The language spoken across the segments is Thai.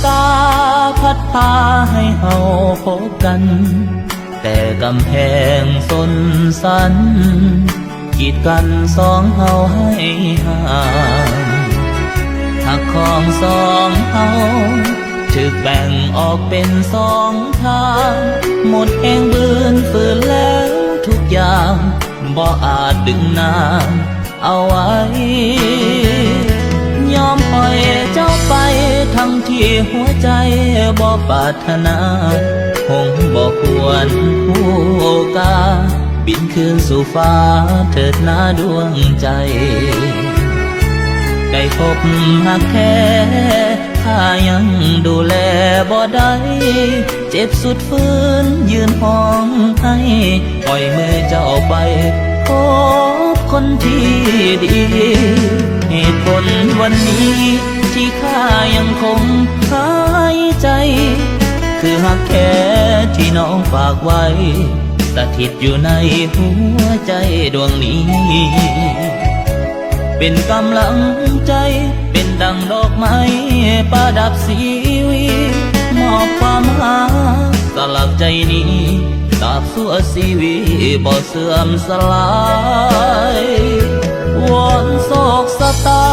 ตาพัดพาให้เฮาพบกันแต่กำแพงสนสันกีดกันสองเฮาให้ห่างหักของสองเฮาถึกแบ่งออกเป็นสองทางหมดแห่งบืนฝืนแล้วทุกอย่างบ่อาจดึงน้ำเอาไว้ยอมปล่อยเจ้าไปทั้งที่หัวใจบ่ปรารถนาคงบ่ควรผู้กาบินคืนสู่ฟ้าเถิดนาดวงใจได้พบหักแท้ถ้ายังดูแลบ่ได้เจ็บสุดฟื้นยืนห้องให้ปล่อยมือเจ้าไปพบคนที่ดีเหตุผลวันนี้ที่ข้ายังคงหายใจคือหักแท้ที่น้องฝากไว้สถิตอยู่ในหัวใจดวงนี้เป็นกำลังใจเป็นดังดอกไม้ประดับชีวิตมอบความหาสลับใจนี้ตราบชั่วชีวิตบ่เสื่อมสลายวอนโศกสตา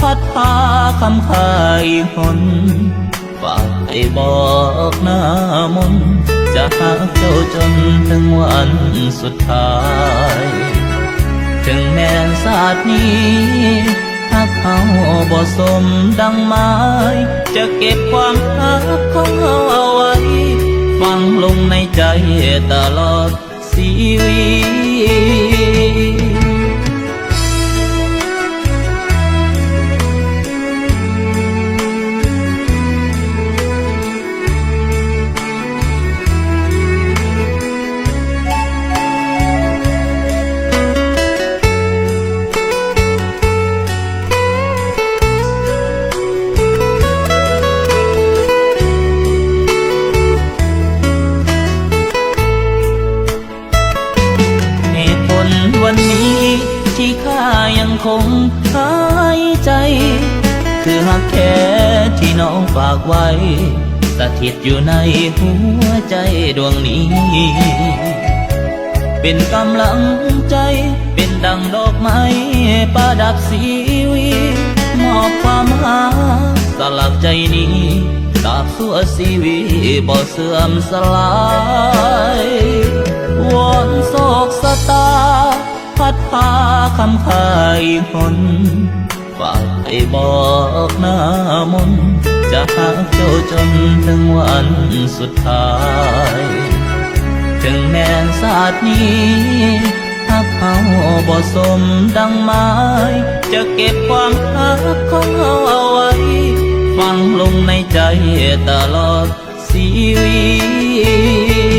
พัดพาคำขายหนฝากให้บอกหน้ามนจะหาเจ้าจนถึงวันสุดท้ายถึงแม้ศาสตร์นี้หักเขาบ่สมดังหมายจะเก็บความรักของเราเอาไว้ฝังลงในใจตลอดชีวิตวันนี้ที่ข้ายังคงหายใจคือหักแท้ที่น้องฝากไว้สถิตอยู่ในหัวใจดวงนี้เป็นกำลังใจเป็นดังดอกไม้ประดับชีวิตมอบความหาสลักใจนี้ตราบชั่วชีวิตบ่เสื่อมสลายวอนโศกสตาพัดพาคำขายหนฝากให้บอกหน้ามนจะหาเจ้าจนถึงวันสุดท้ายถึงแม้ศาสตร์นี้หักเขาบ่สมดังหมายจะเก็บความรักของเราเอาไว้ฝังลงในใจตลอดชีวิต